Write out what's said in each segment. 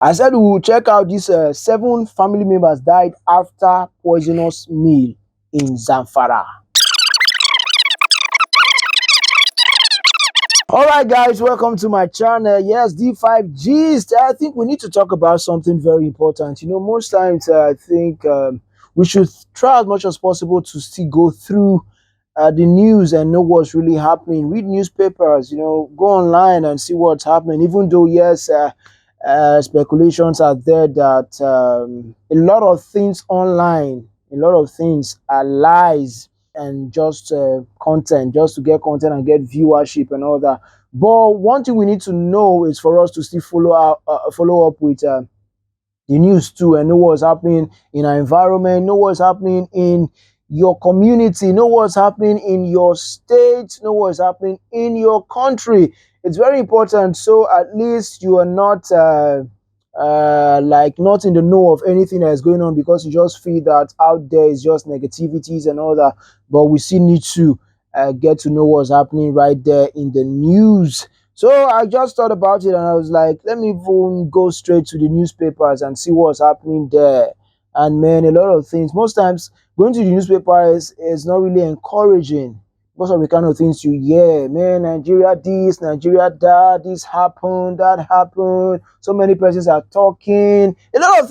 I said we will check out these 7 family members died after poisonous meal in Zamfara. All right, guys, welcome to my channel. Yes, D5 Gist. I think we need to talk about something very important. Most times I think we should try as much as possible to still go through the news and know what's really happening. Read newspapers, go online and see what's happening. Even though, yes, speculations are there that a lot of things online, a lot of things are lies and just content, just to get content and get viewership and all that. But one thing we need to know is for us to still follow up with the news too, and know what's happening in our environment, know what's happening in your community, know what's happening in your state, know what's happening in your country. It's very important, so at least you are not like not in the know of anything that is going on, because you just feel that out there is just negativities and all that. But we still need to get to know what's happening right there in the news. So I just thought about it and I was like, let me even go straight to the newspapers and see what's happening there. And man, a lot of things. Most times going to the newspaper is not really encouraging because of the kind of things you hear. Man, Nigeria this, Nigeria that, this happened, that happened. So many persons are talking. A lot of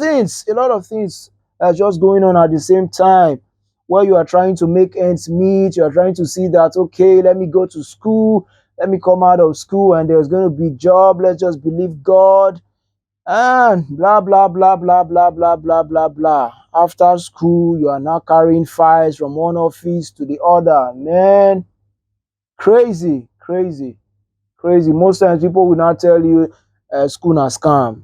things are just going on at the same time. Where you are trying to make ends meet, you are trying to see that, okay, let me go to school, let me come out of school and there's going to be job, let's just believe God, and blah blah blah blah blah blah blah blah blah. After school you are now carrying files from one office to the other. Man, crazy, crazy, crazy. Most times people will not tell you school na scam.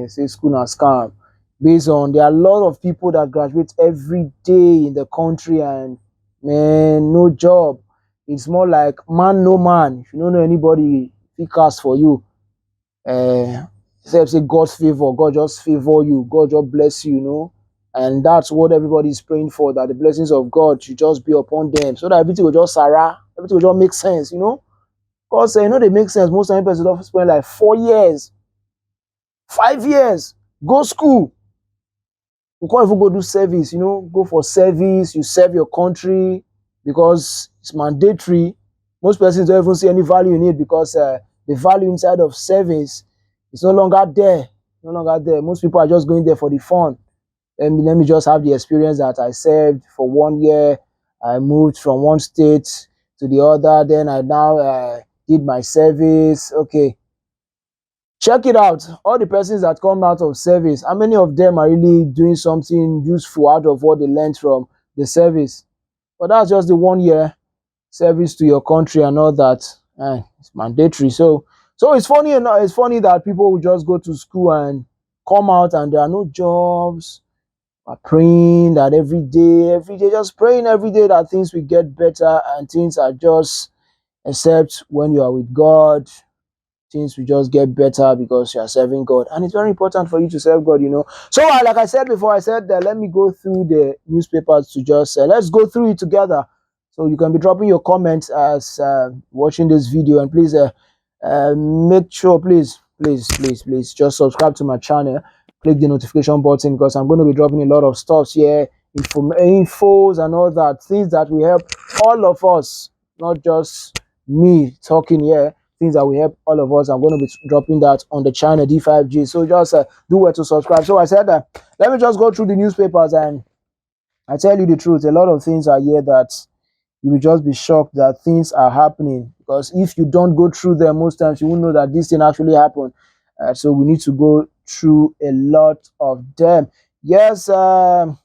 Say school na scam, based on there are a lot of people that graduate every day in the country and man, no job. It's more like man no man. If you don't know anybody, he cast for you. Except say God's favor, God just favor you, God just bless you, and that's what everybody is praying for, that the blessings of God should just be upon them, so that everything will just sarah, everything will just make sense. Because they make sense. Most time people don't spend like 4 years, 5 years, go school. You can't even go do service, go for service, you serve your country because it's mandatory. Most persons don't even see any value in it because the value inside of service is no longer there. No longer there. Most people are just going there for the fun. Let me just have the experience that I served for 1 year. I moved from one state to the other. Then I now did my service. Okay, check it out. All the persons that come out of service, how many of them are really doing something useful out of what they learned from the service? But that's just the 1 year service to your country and all that. It's mandatory. So it's funny enough. It's funny that people will just go to school and come out and there are no jobs. Are praying that every day, just praying every day that things will get better and things are just, except when you are with God, things will just get better because you are serving God. And it's very important for you to serve God. So, like I said before, I said that let me go through the newspapers to just, let's go through it together. So you can be dropping your comments as watching this video. And please make sure, please, just subscribe to my channel. Click the notification button because I'm going to be dropping a lot of stuff here, infos and all that, things that will help all of us, not just me talking here, things that will help all of us. I'm going to be dropping that on the channel D5G. So just do well to subscribe. So I said that let me just go through the newspapers and I tell you the truth. A lot of things are here that you will just be shocked that things are happening, because if you don't go through them, most times you won't know that this thing actually happened. So we need to go through a lot of them. Yes. Should I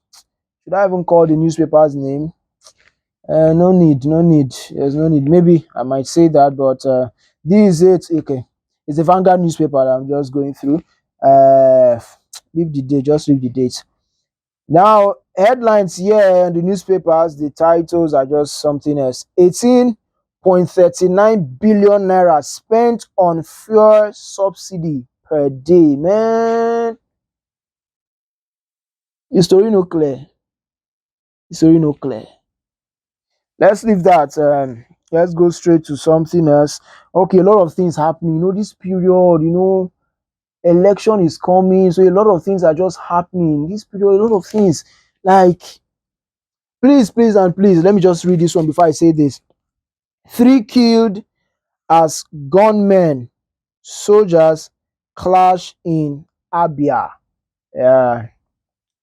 even call the newspaper's name? No need, no need. There's no need. Maybe I might say that, but this is it. Okay, it's a Vanguard newspaper that I'm just going through. Uh, leave the date. Just leave the date. Now, headlines here in the newspapers, the titles are just something else. 18.39 billion naira spent on fuel subsidy per day. Man, the story no clear. The story no clear. Let's leave that. Let's go straight to something else. Okay, a lot of things happening. This period. election is coming, so a lot of things are just happening this period. A lot of things, like, please and please, let me just read this one before I say this. 3 killed as gunmen, soldiers clash in Abia. Yeah,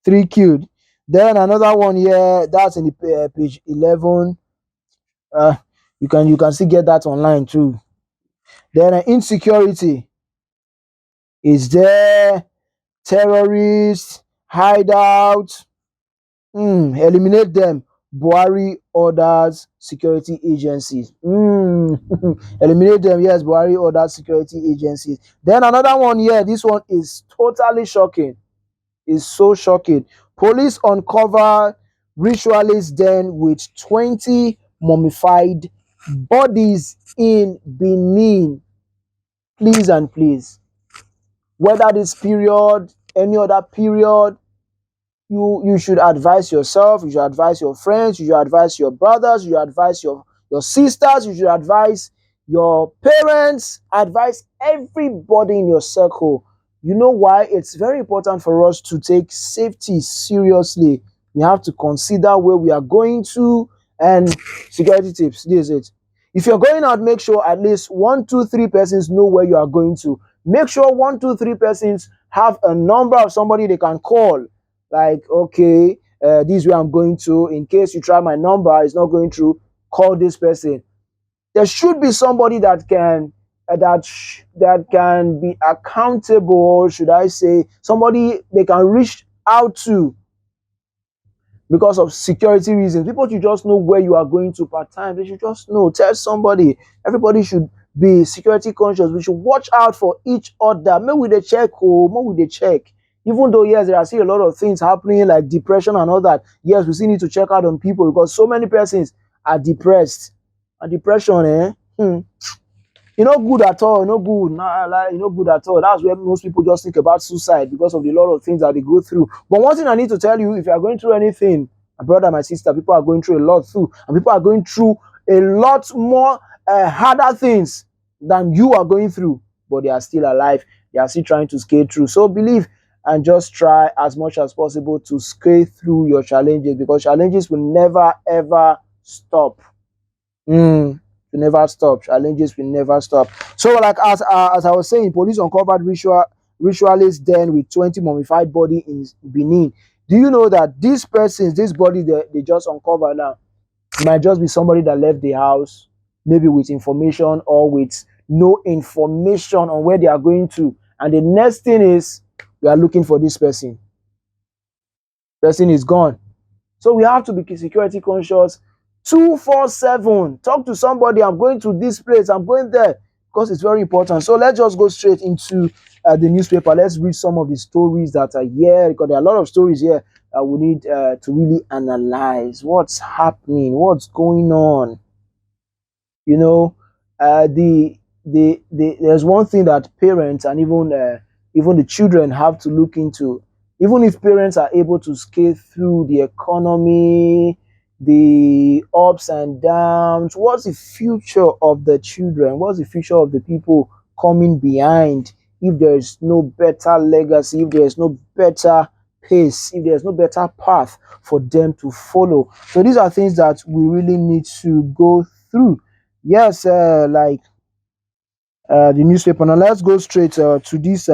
3 killed. Then another one here, that's in the page 11. Uh, you can still get that online too. Then insecurity is there, terrorists, hideout. Eliminate them. Buhari orders security agencies. Eliminate them. Yes, Buhari orders security agencies. Then another one here. This one is totally shocking. Is so shocking. Police uncover ritualist den with 20 mummified bodies in Benin. Please and please, whether this period, any other period, you should advise yourself, you should advise your friends, you should advise your brothers, you should advise your sisters, you should advise your parents, advise everybody in your circle. You know why? It's very important for us to take safety seriously. We have to consider where we are going to, and security tips. This is it. If you're going out, make sure at least 1, 2, 3 persons know where you are going to. Make sure 1, 2, 3 persons have a number of somebody they can call. Like, okay, this is where I'm going to. In case you try my number, it's not going through, call this person. There should be somebody that can that can be accountable, should I say, somebody they can reach out to because of security reasons. People should just know where you are going to part time. They should just know. Tell somebody. Everybody should be security conscious. We should watch out for each other. Maybe with the check, maybe with the check. Even though, yes, there are still a lot of things happening like depression and all that. Yes, we still need to check out on people because so many persons are depressed. And depression, you know, good at all, no good, nah, like, you know, good at all. That's where most people just think about suicide because of the lot of things that they go through. But one thing I need to tell you, if you are going through anything, my brother, my sister, people are going through a lot too, and people are going through a lot more harder things than you are going through, but they are still alive. They are still trying to skate through. So believe and just try as much as possible to skate through your challenges, because challenges will never ever stop. Will never stop. Challenges will never stop. So, like as I was saying, police uncovered ritualist den with 20 mummified body in Benin. Do you know that these persons, this body they just uncover now, might just be somebody that left the house, maybe with information or with no information on where they are going to. And the next thing is we are looking for this person. Person is gone. So we have to be security conscious 247. Talk to somebody. I'm going to this place. I'm going there, because it's very important. So let's just go straight into the newspaper. Let's read some of the stories that are here, because there are a lot of stories here that we need to really analyze what's happening, what's going on. You know, there's one thing that parents and even the children have to look into. Even if parents are able to skate through the economy, the ups and downs, what's the future of the children? What's the future of the people coming behind if there is no better legacy, if there is no better pace, if there's no better path for them to follow? So these are things that we really need to go through. Yes, like the newspaper. Now let's go straight to this.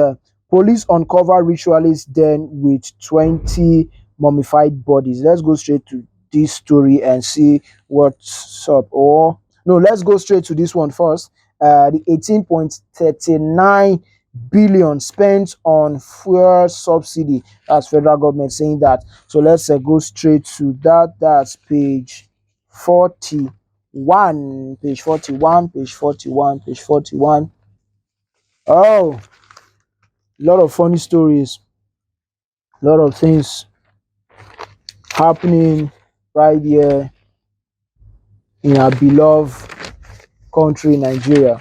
Police uncover ritualist den with 20 mummified bodies. Let's go straight to this story and see what's up. Or no, let's go straight to this one first. The 18.39 billion spent on fuel subsidy. That's federal government saying that. So let's go straight to that. That's page 41. Page 41. Page 41. Page 41. Oh, a lot of funny stories, a lot of things happening right here in our beloved country, Nigeria.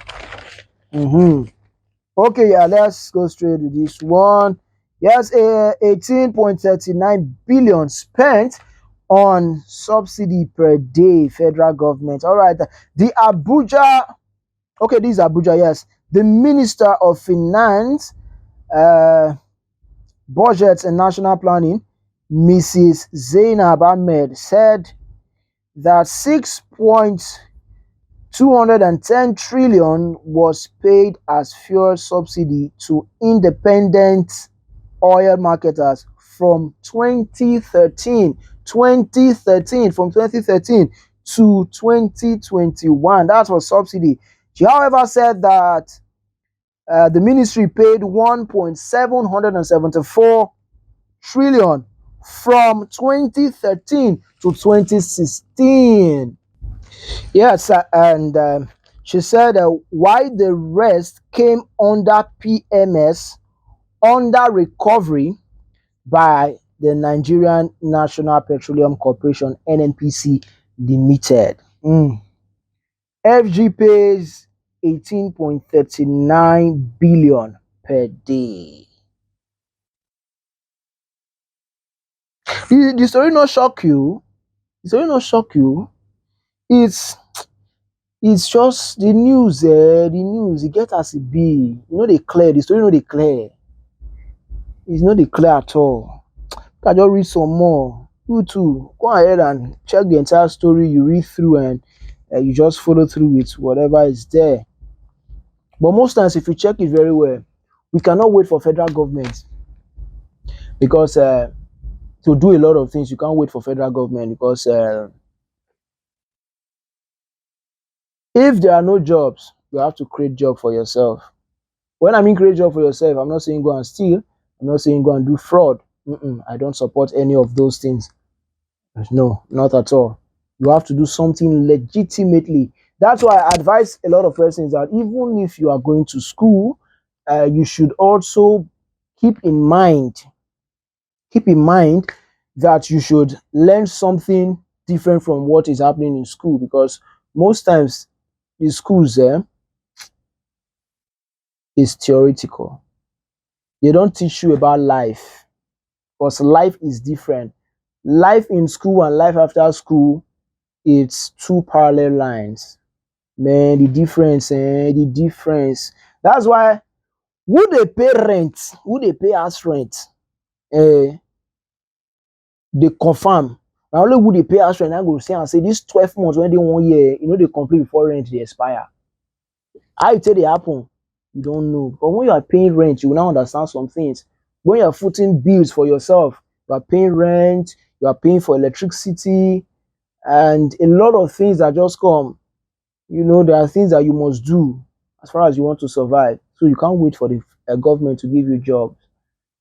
Okay, yeah, let's go straight to this one. Yes, 18.39 billion spent on subsidy per day, federal government. All right, the Abuja, okay, this is Abuja, yes. The Minister of Finance uh, Budget and National Planning, Mrs. Zainab Ahmed, said that 6.210 trillion was paid as fuel subsidy to independent oil marketers from 2013. 2013, from 2013 to 2021. That was subsidy. She, however, said that the ministry paid 1.774 trillion from 2013 to 2016. Yes, and she said why the rest came under PMS, under recovery by the Nigerian National Petroleum Corporation (NNPC) Limited. FG pays 18.39 billion per day. The story not shock you. The story not shock you. It's it's just the news. The news. It get as it be. You know they clear. The story no they clear. It's not they clear at all. I just read some more. You too, go ahead and check the entire story. You read through and you just follow through with whatever is there. But most times, if you check it very well, we cannot wait for federal government because to do a lot of things, you can't wait for federal government because if there are no jobs, you have to create job for yourself. When I mean create job for yourself, I'm not saying go and steal. I'm not saying go and do fraud. I don't support any of those things. No, not at all. You have to do something legitimately. That's why I advise a lot of persons that even if you are going to school, you should also keep in mind that you should learn something different from what is happening in school, because most times in schools is theoretical. They don't teach you about life, because life is different. Life in school and life after school, it's two parallel lines. Man, the difference. That's why who they pay rent, who they pay us rent, they confirm. Now only who they pay us rent, I go say and say this 12 months when they 1 year, they complete before rent they expire. How it they happen? You don't know. But when you are paying rent, you will now understand some things. When you are footing bills for yourself, you are paying rent, you are paying for electricity, and a lot of things that just come. There are things that you must do as far as you want to survive. So you can't wait for the government to give you jobs,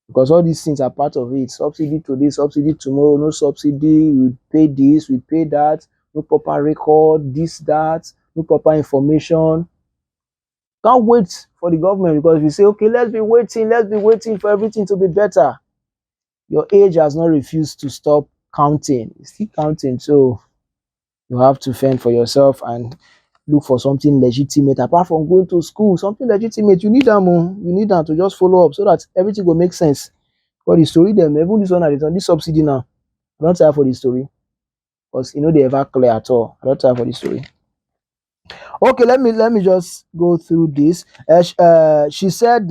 because all these things are part of it. Subsidy today, subsidy tomorrow, no subsidy, we pay this, we pay that, no proper record, this, that, no proper information. Can't wait for the government, because if you say, okay, let's be waiting for everything to be better, your age has not refused to stop counting. It's still counting. So you have to fend for yourself and look for something legitimate apart from going to school. Something legitimate, you need them. You need them to just follow up so that everything will make sense. For the story, them even this one on this subsidy now. I don't tire for the story, because they ever clear at all. I don't tire for the story. Okay, let me just go through this. She said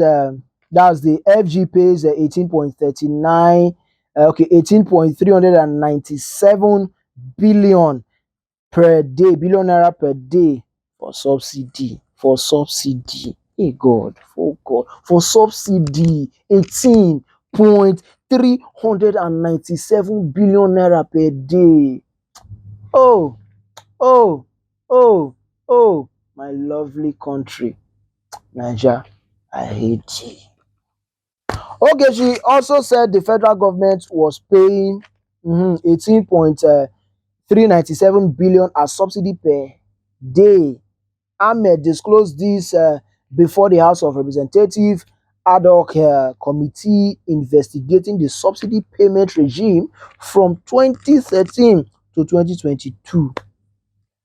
that's the FG pays 18.39, 18.397 billion per day, billion naira per day for subsidy. Hey God, for God, for subsidy, 18.397 billion naira per day. Oh, oh, oh, oh, my lovely country, Nigeria, I hate you. Okay, she also said the federal government was paying 18.397 billion as subsidy per day. Ahmed disclosed this before the House of Representatives ad hoc committee investigating the subsidy payment regime from 2013 to 2022,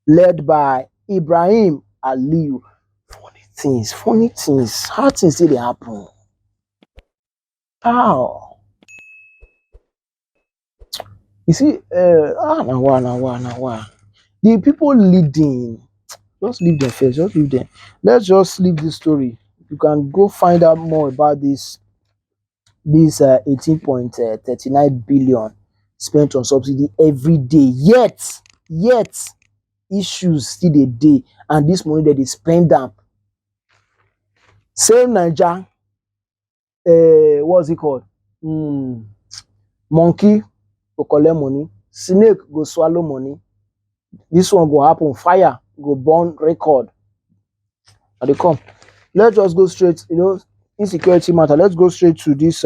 led by Ibrahim Aliyu. Funny things. How things did they happen? How? You see, now why? The people leading, just leave them first, just leave them. Let's just leave this story. You can go find out more about this this 18.39 billion spent on subsidy every day, yet issues still dey dey, and this money that they spend am. Same Naija, what's it called? Monkey go collect money, snake go swallow money. This one go happen, fire go burn record. And they come. Let's just go straight, insecurity matter. Let's go straight to this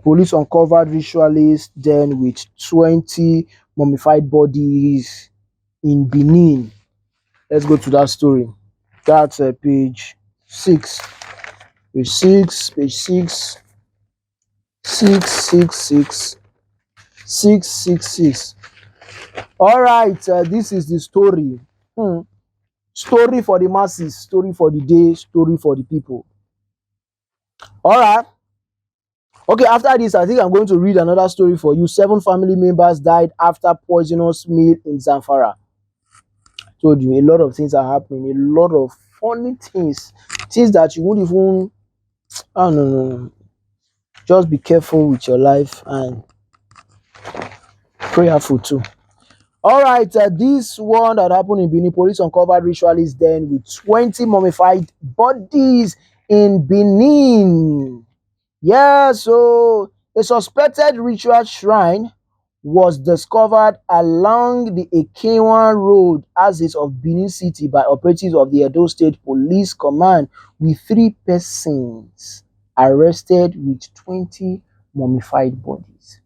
police uncovered ritualist den with 20 mummified bodies in Benin. Let's go to that story. That's page 6. Page 6, page 6, 666, 666. All right, this is the story. Story for the masses, story for the day, story for the people. All right. Okay, after this, I think I'm going to read another story for you. 7 family members died after poisonous meal in Zamfara. I told you, a lot of things are happening, a lot of funny things that you wouldn't even, no. Just be careful with your life and prayerful too. All right, this one that happened in Benin, police uncovered ritualist den with 20 mummified bodies in Benin. Yeah, so a suspected ritual shrine was discovered along the Ekewan Road, axis of Benin City, by operatives of the Edo State Police Command, with 3 persons arrested with 20 mummified bodies.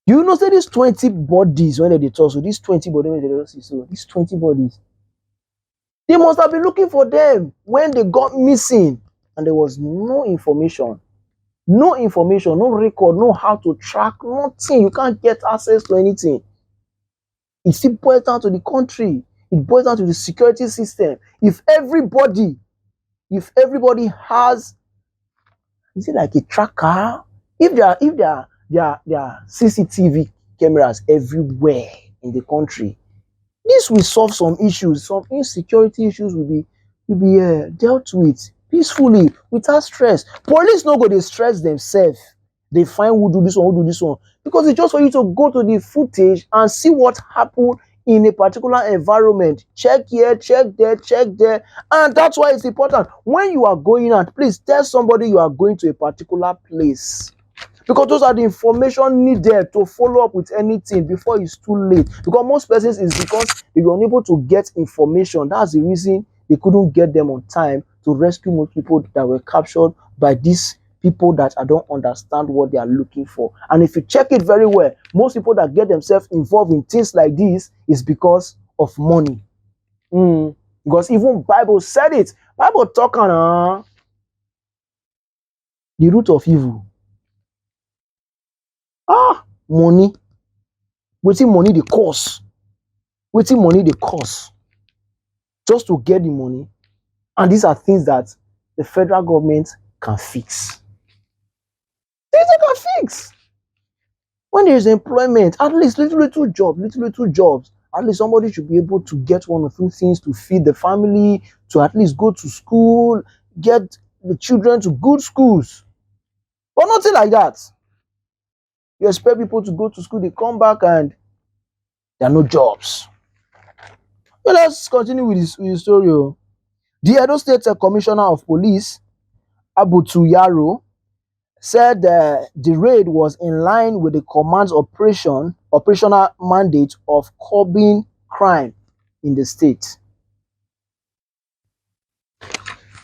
You know, say these 20 bodies, when they talk, so these 20 bodies, when they don't see, so these 20 bodies, they must have been looking for them when they got missing, and there was no information. No information, no record, no how to track, nothing. You can't get access to anything. It still boils down to the country. It boils down to the security system. If everybody has, is it like a tracker? If there are CCTV cameras everywhere in the country, this will solve some issues. Some insecurity issues will be dealt with peacefully, without stress. Police no go dey stress themselves. They find who do this one, because it's just for you to go to the footage and see what happened in a particular environment. Check here, check there, and that's why it's important. When you are going out, please tell somebody you are going to a particular place, because those are the information needed to follow up with anything before it's too late. Because most persons is because they were unable to get information. That's the reason they couldn't get them on time to rescue most people that were captured by these people that I don't understand what they are looking for. And if you check it very well, most people that get themselves involved in things like this is because of money. Because even Bible said it. Bible talking the root of evil. Money. Wetin money dey cost? Wetin money dey cost? Just to get the money. And these are things that the federal government can fix. Things they can fix. When there is employment, at least little jobs, at least somebody should be able to get 1 or 2 things to feed the family, to at least go to school, get the children to good schools. But nothing like that. You expect people to go to school, they come back and there are no jobs. Well, let's continue with the story. The Edo State Commissioner of Police, Abutu Yaro, said the raid was in line with the command's operational mandate of curbing crime in the state.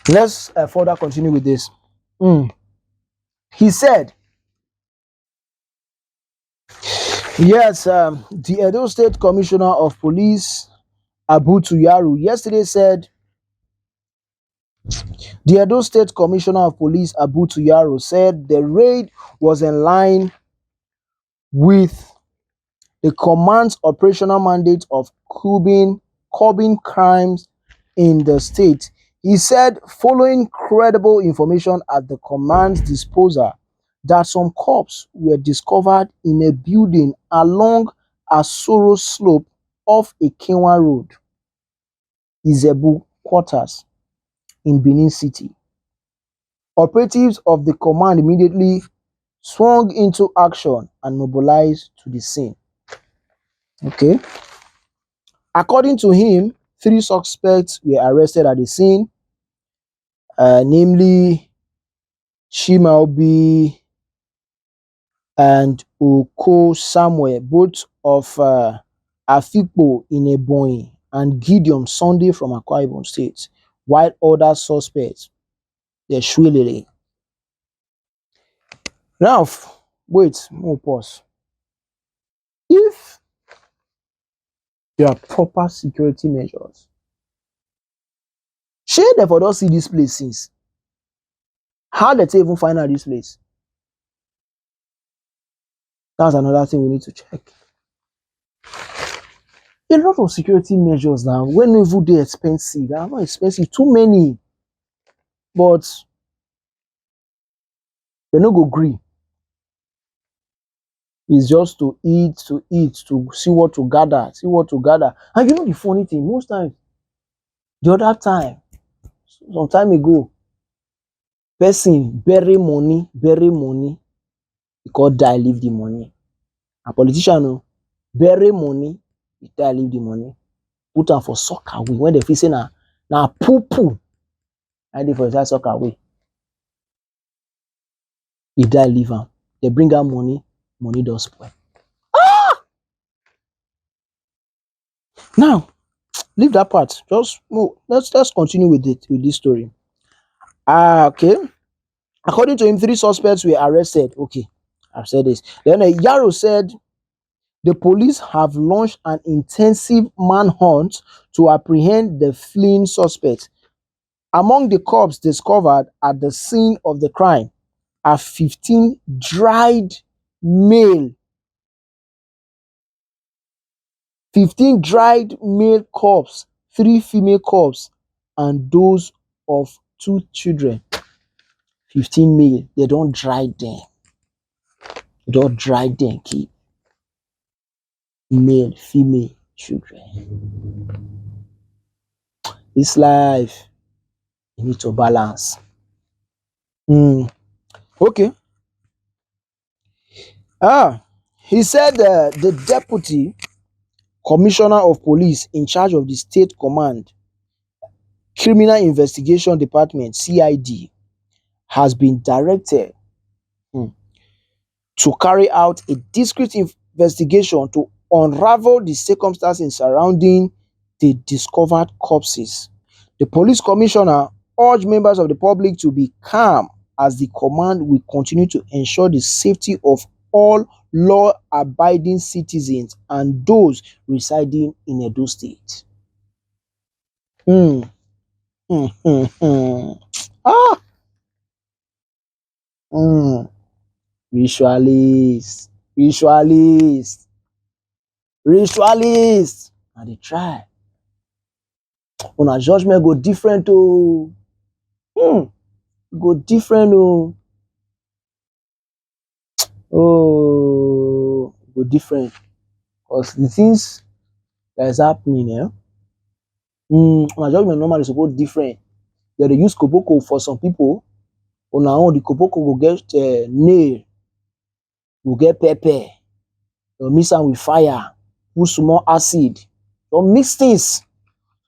Let's further continue with this. He said, yes, the Edo State Commissioner of Police, Abutu Yaro, yesterday said, the Edo State Commissioner of Police, Abutu Yaro, said the raid was in line with the command's operational mandate of curbing crimes in the state. He said, following credible information at the command's disposal, that some corpses were discovered in a building along Asoro Slope off Ekewan Road, Izebu Quarters, in Benin City. Operatives of the command immediately swung into action and mobilized to the scene. Okay. According to him, three suspects were arrested at the scene, namely Chimaobi and Oko Samuel, both of Afikpo in Ebonyi, and Gideon Sunday from Akwa Ibom State, while other suspects, the Shwelele. Now, wait, more pause. If there are proper security measures, shey dem for don see this place since. How dem take even find out this place? That's another thing we need to check. A lot of security measures now, when no even dey expensive, they are not expensive, too many, but they no go gree. It's just to eat, to see what to gather, And you know the funny thing, most times, the other time, some time ago, person bury money, e come die leave the money. A politician o, bury money, e die leave the money. Put am for soccer away when dem feel say na poo na dey for inside soccer away. E die leave am. Dem bring out money don spoil. Now, leave that part. Just let's continue with this story. Okay. According to him, three suspects were arrested. Okay, I've said this. Then Yaro said the police have launched an intensive manhunt to apprehend the fleeing suspects. Among the corpses discovered at the scene of the crime are 15 dried male 15 dried male corpses, 3 female corpses, and those of 2 children. 15 male, they don't dry them. Keep male, female, children. This life, you need to balance. Okay. He said the deputy commissioner of police in charge of the state command criminal investigation department CID has been directed to carry out a discreet investigation to unravel the circumstances surrounding the discovered corpses. The police commissioner urged members of the public to be calm as the command will continue to ensure the safety of all law-abiding citizens and those residing in Edo State. Ah! Ritualists. Na dey try. Una judgment go different o. Go different o. Go different. Because the things that is happening, una judgment normally suppose different. Dem dey use koboko for some people. Una own, the koboko go get nail, go get pepper. They'll mix am with fire, put small acid. They'll mix things.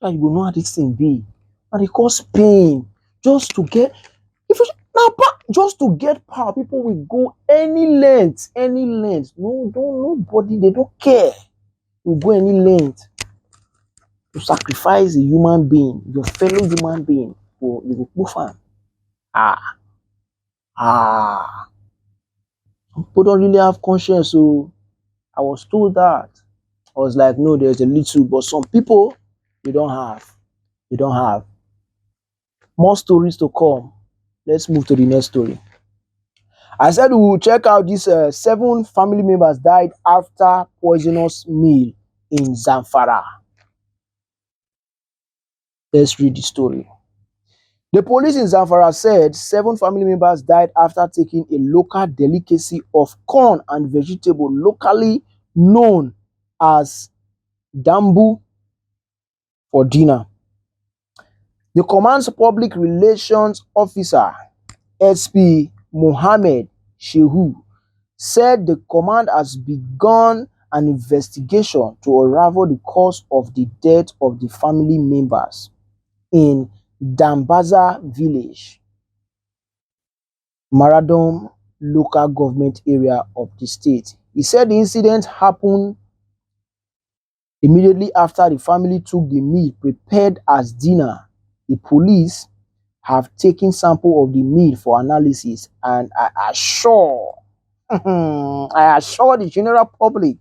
So you go know how this thing be. And it cause pain. Just to get power, people will go any length. Nobody, they don't care. You go any length to sacrifice a human being, your fellow human being, for you go poof am. People don't really have conscience, so I was told that. I was like, no, there's a little, but some people, they don't have. More stories to come. Let's move to the next story. I said we will check out these 7 family members died after poisonous meal in Zamfara. Let's read the story. The police in Zamfara said 7 family members died after taking a local delicacy of corn and vegetable locally known as dambu for dinner. The command's public relations officer, SP Mohammed Shehu said the command has begun an investigation to unravel the cause of the death of the family members in Dambaza village, Maradon local government area of the state. He said the incident happened immediately after the family took the meal prepared as dinner. The police have taken sample of the meal for analysis, and I assure I assure the general public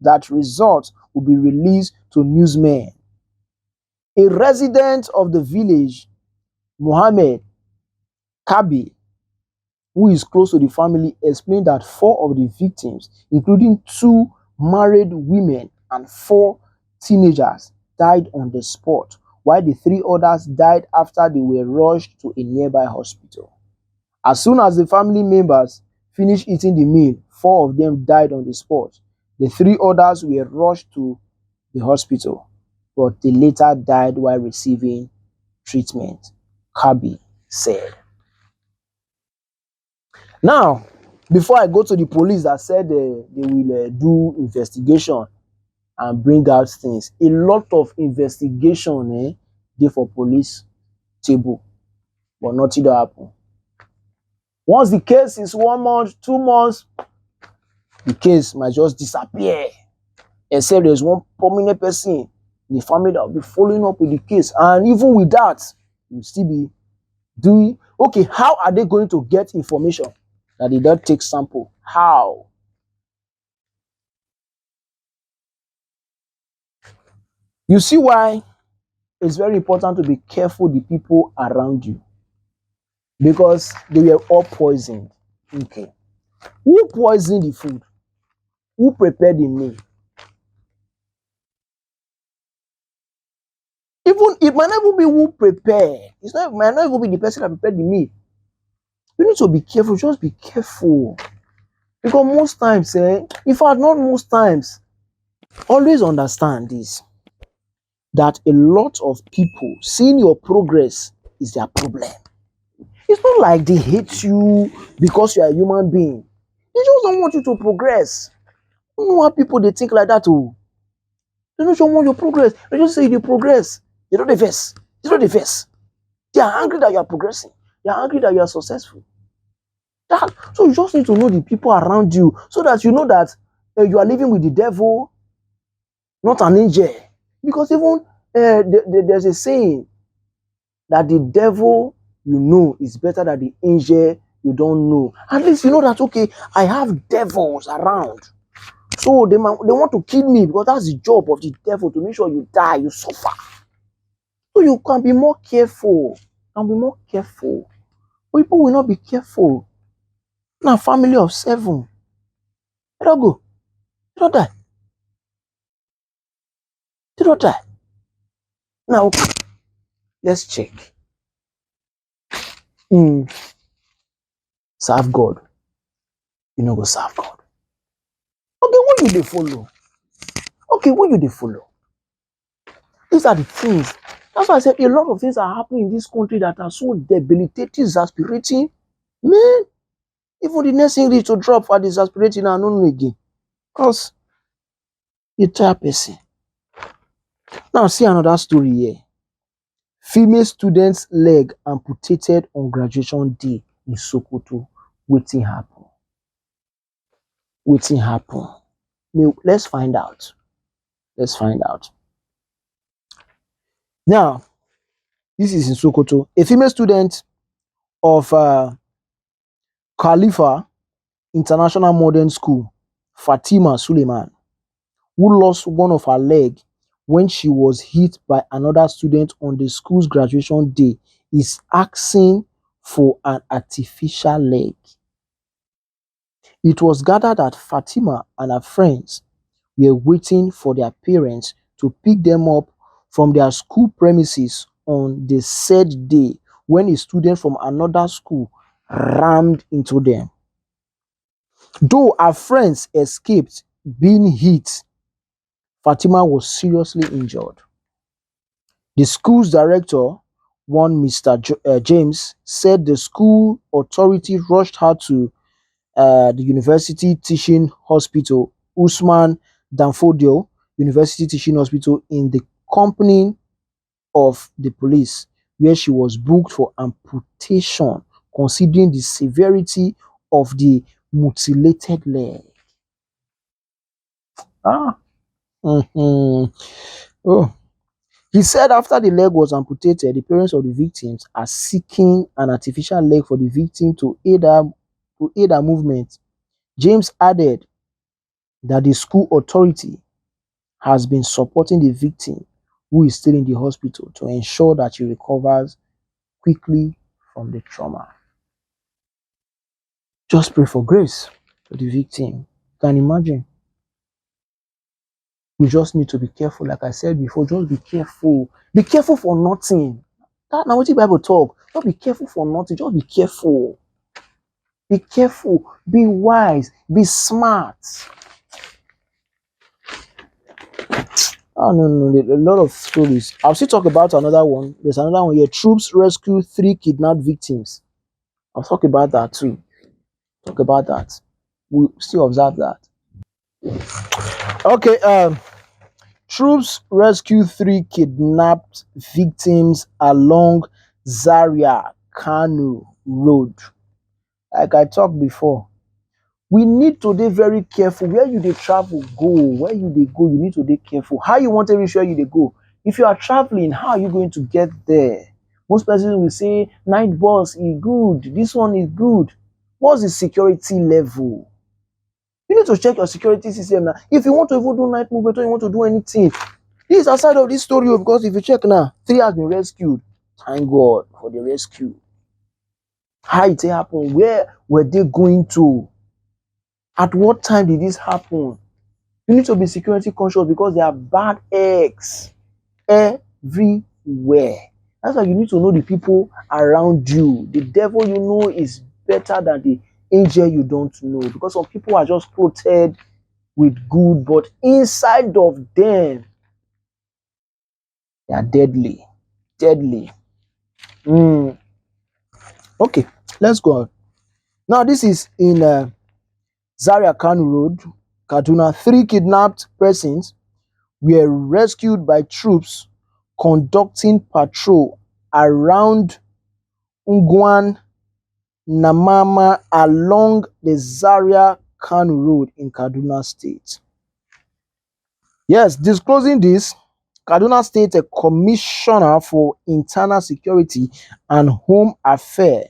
that results will be released to newsmen. A resident of the village, Mohammed Kabi, who is close to the family, explained that four of the victims, including two married women and four teenagers, died on the spot, while the three others died after they were rushed to a nearby hospital. As soon as the family members finished eating the meal, four of them died on the spot. The three others were rushed to the hospital, but they later died while receiving treatment, Kabi said. Now, before I go to the police that said they will do investigation and bring out things, a lot of investigation dey for police table, but nothing don happen. Once the case is 1 month, 2 months, the case might just disappear, except there's one prominent person in the family that will be following up with the case. And even with that, you'll still be doing, okay, how are they going to get information that they don't take sample? How? You see why it's very important to be careful the people around you, because they were all poisoned. Okay. Who poisoned the food? Who prepared the meal? Even it might not even be who prepared. It might not even be the person that prepared the meal. You need to be careful. Just be careful, because most times, in fact, not most times, always understand this, that a lot of people seeing your progress is their problem. It's not like they hate you because you are a human being. They just don't want you to progress. You know how people they think like that too. They don't just want your progress. They just say you progress. They don't vex. They don't vex. They are angry that you are progressing. They are angry that you are successful. So you just need to know the people around you, so that you know that you are living with the devil, not an angel. Because even there's a saying that the devil you know is better than the angel you don't know. At least you know that, okay, I have devils around. So they want to kill me, because that's the job of the devil, to make sure you die, you suffer. So you can be more careful. People will not be careful. Now, family of 7. They don't go. They don't die. They don't die. Now, okay, let's check. Serve God. You know, go serve God. Okay, what you they follow? These are the things. That's why I said a lot of things are happening in this country that are so debilitating, exasperating. Man, even the next thing to drop for exasperating and no again. Because you tire person. Now see another story here. Female student's leg amputated on graduation day in Sokoto. Wetin happen? Let's find out. Now, this is in Sokoto. A female student of Khalifa International Modern School, Fatima Suleiman, who lost one of her leg when she was hit by another student on the school's graduation day, is asking for an artificial leg. It was gathered that Fatima and her friends were waiting for their parents to pick them up from their school premises on the said day, when a student from another school rammed into them. Though her friends escaped being hit, Fatima was seriously injured. The school's director one Mr. James, said the school authority rushed her to the University Teaching Hospital, Usman Danfodio University Teaching Hospital, in the company of the police, where she was booked for amputation, considering the severity of the mutilated leg. Ah. Mhm. Oh. He said after the leg was amputated, the parents of the victims are seeking an artificial leg for the victim to aid her movement. James added that the school authority has been supporting the victim, who is still in the hospital, to ensure that she recovers quickly from the trauma. Just pray for grace for the victim. Can you imagine? We just need to be careful. Like I said before, just be careful. Be careful for nothing. That now what the Bible talk. Don't be careful for nothing. Just be careful. Be careful. Be wise. Be smart. Oh no, no, a lot of stories. I'll still talk about another one. There's another one here. Troops rescue 3 kidnapped victims. I'll talk about that too. Talk about that. We'll still observe that. Okay, troops rescue 3 kidnapped victims along Zaria Kanu Road. Like I talked before, we need to be very careful. Where you dey travel go, where you dey go, you need to be careful. How you want to reach where you dey go? If you are traveling, how are you going to get there? Most persons will say night bus is good, this one is good. What's the security level? You need to check your security system now. If you want to even do night movement or you want to do anything, this is aside of this story, because if you check now, 3 has been rescued. Thank God for the rescue. How it happen? Where were they going to? At what time did this happen? You need to be security conscious, because there are bad eggs everywhere. That's why you need to know the people around you. The devil you know is better than the angel you don't know, because some people are just coated with good, but inside of them they are deadly. Deadly. Okay, let's go on. Now, this is in Zaria Khan Road, Kaduna. 3 kidnapped persons were rescued by troops conducting patrol around Ungwan Namama along the Zaria Khan Road in Kaduna State. Yes, disclosing this, Kaduna State Commissioner for Internal Security and Home Affairs,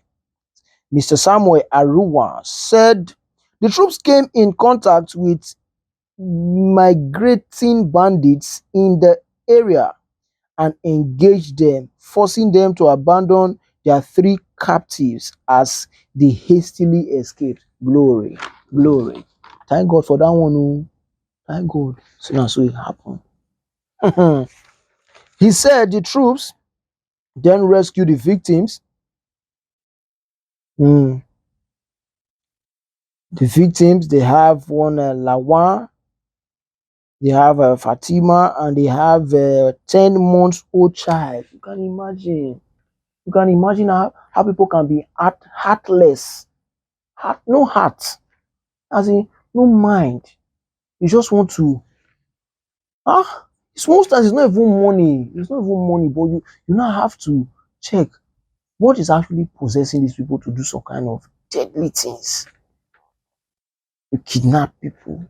Mr. Samuel Aruwa, said the troops came in contact with migrating bandits in the area and engaged them, forcing them to abandon their 3 captives as they hastily escaped. Glory, glory. Thank God for that one. Oh. Thank God. So now, so it happened. He said the troops then rescued the victims. The victims, they have one Lawan, they have Fatima, and they have a 10 months old child. You can imagine. You can imagine how people can be heartless. No heart. As in, no mind. You just want to. It's most times it's not even money. It's not even money, but you now have to check what is actually possessing these people to do some kind of deadly things. You kidnap people.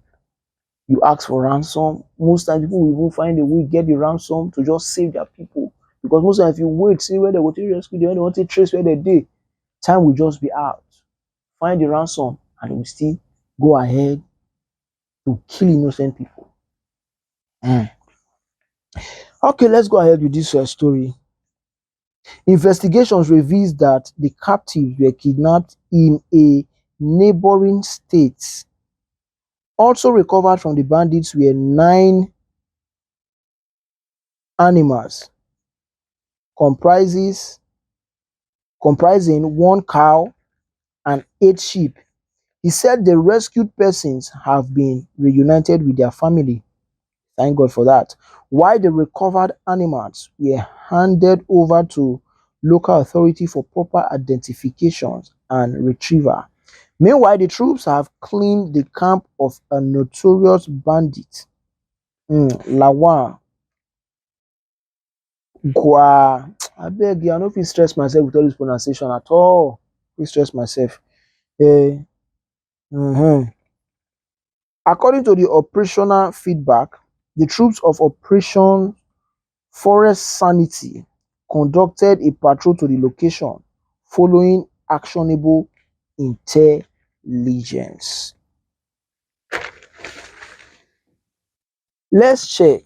You ask for ransom. Most times people will even find a way get the ransom to just save their people. Because most times if you wait, see where they want to rescue them, when they want to trace where they did, time will just be out. Find the ransom and we still go ahead to kill innocent people. Okay, let's go ahead with this story. Investigations reveals that the captives were kidnapped in a neighboring state. Also recovered from the bandits were 9 animals, comprising 1 cow and 8 sheep. He said the rescued persons have been reunited with their family. Thank God for that. While the recovered animals were handed over to local authority for proper identification and retrieval. Meanwhile, the troops have cleaned the camp of a notorious bandit, Lawan Gwa. I beg you, I no fit stress myself with all this pronunciation at all. Fit stress myself. Eh, mhm. According to the operational feedback, the troops of Operation Forest Sanity conducted a patrol to the location following actionable intelligence. Let's check.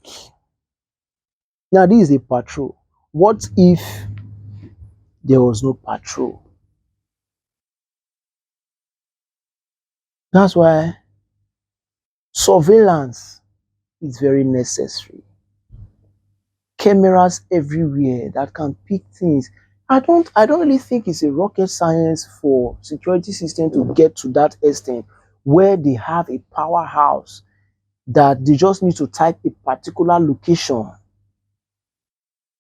Now, this is a patrol. What if there was no patrol? That's why surveillance is very necessary. Cameras everywhere that can pick things. I don't really think it's a rocket science for security system to get to that extent where they have a powerhouse that they just need to type a particular location,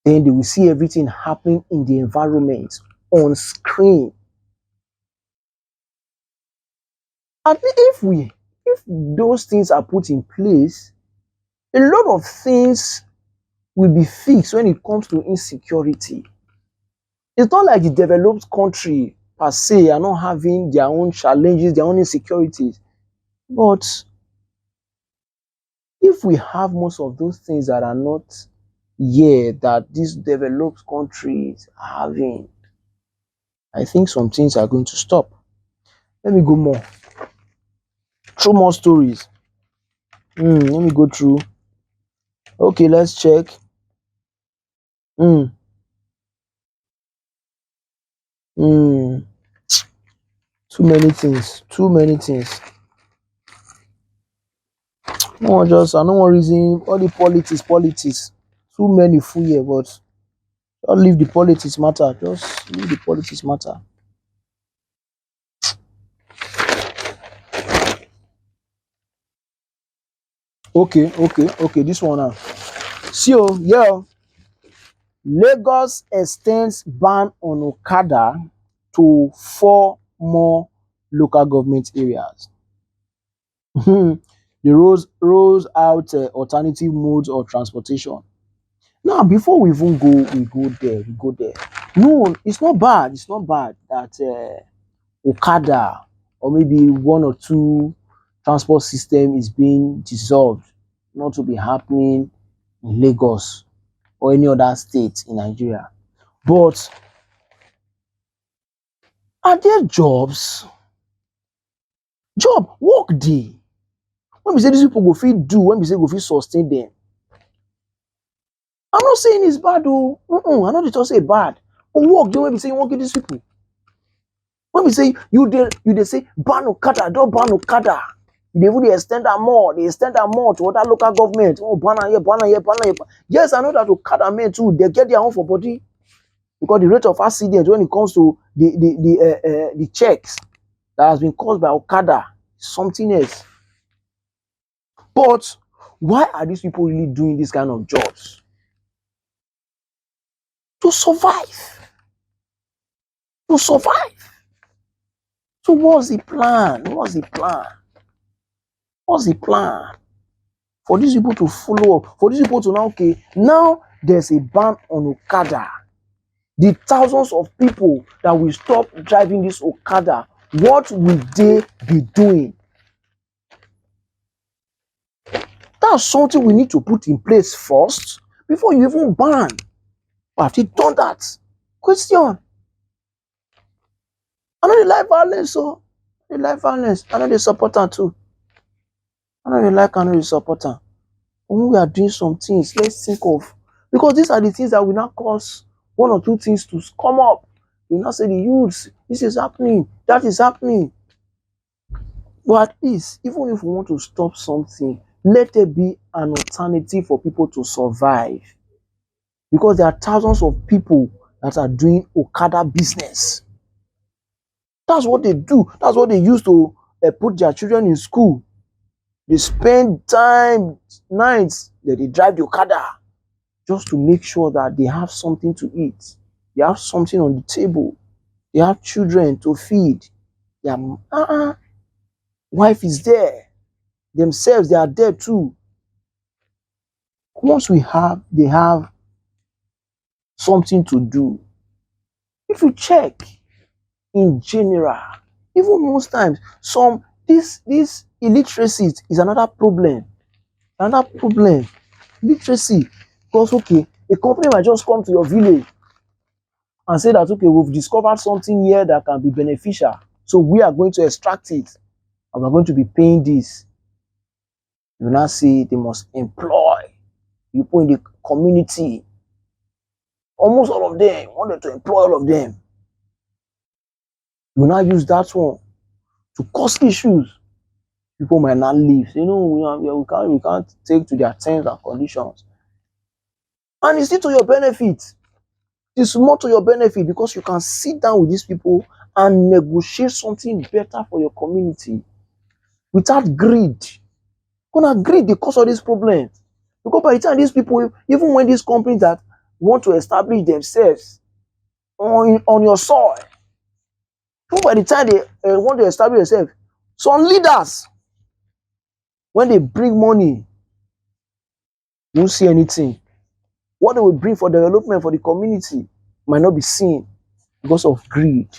then they will see everything happening in the environment on screen. And if those things are put in place, a lot of things will be fixed when it comes to insecurity. It's not like the developed country per se are not having their own challenges, their own insecurities. But if we have most of those things that are not here that these developed countries are having, I think some things are going to stop. Let me go more. Through more stories. Let me go through. Okay, let's check. Mm, mm, Too many things. Too many things. No, just I no one reason all the politics. Too many full here, but don't leave the politics matter. Just leave the politics matter. Okay. This one now. See, yeah. Lagos extends ban on Okada to 4 more local government areas. They rolls out alternative modes of transportation. Now, before we even go, we go there. No, it's not bad. It's not bad that Okada or maybe one or two transport system is being dissolved, not to be happening in Lagos or any other state in Nigeria. But are there jobs? Work day. When we say these people go fit do, when we say go fit sustain them. I'm not saying it's bad though. I'm not just say bad. But work day when we say you won't give these people. When we say you they say ban Okada, don't ban Okada. They even extend that more. They extend that more to other local government. Oh, ban here. Yes, I know that Okada men too. They get their own for body because the rate of accidents when it comes to the checks that has been caused by Okada is something else. But why are these people really doing this kind of jobs? To survive. To survive. So what's the plan? What's the plan? What's the plan? For these people to follow up, for these people to now, okay, now there's a ban on Okada. The thousands of people that will stop driving this Okada, what will they be doing? That's something we need to put in place first before you even ban. Have they done that? Question. I know they like violence, so they like violence. I know they support them too. I know they support them. When we are doing some things, let's think of, because these are the things that will not cause one or two things to come up. You not say the youths, this is happening, that is happening. But at least, even if we want to stop something, let there be an alternative for people to survive. Because there are thousands of people that are doing Okada business. That's what they do. That's what they use to put their children in school. They spend time, nights, that they drive the Okada just to make sure that they have something to eat. They have something on the table. They have children to feed. Their wife is there. Themselves, they are there too. Once they have something to do. If you check in general, even most times, this illiteracy is another problem. Another problem. Literacy. Because okay, a company might just come to your village and say that okay, we've discovered something here that can be beneficial. So we are going to extract it and we're going to be paying this. You now say they must employ people in the community. Almost all of them wanted to employ all of them. You now use that one to cause issues. People might not leave. You know, we can't take to their terms and conditions. And it's still to your benefit. It's more to your benefit because you can sit down with these people and negotiate something better for your community without greed. Gonna greed the cause of this problem. Because by the time these people, even when these companies that want to establish themselves on your soil, even by the time they want to establish themselves, some leaders, when they bring money, you won't see anything. What they will bring for development for the community might not be seen because of greed,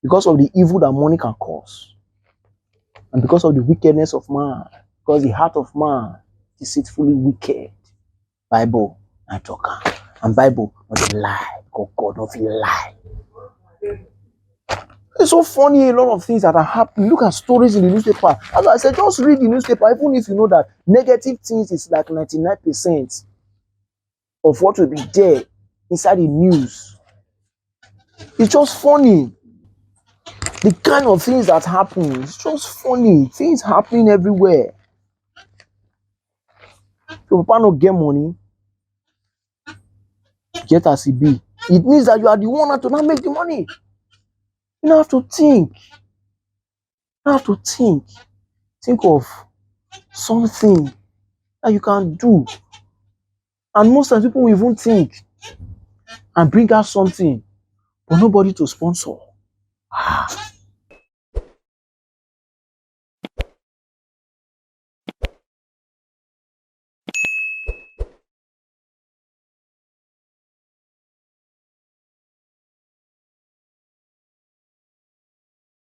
because of the evil that money can cause, and because of the wickedness of man, because the heart of man is deceitfully wicked. Bible and talker, and Bible not lie, because God not lie. It's so funny, a lot of things that are happening. Look at stories in the newspaper. As I said, just read the newspaper, even if you know that negative things is like 99% of what will be there inside the news. It's just funny. The kind of things that happen, it's just funny. Things happening everywhere. Your papa not get money, get as it be. It means that you are the one to not make the money. You don't have to think. You have to think. Think of something that you can do. And most times people will even think and bring out something, but nobody to sponsor.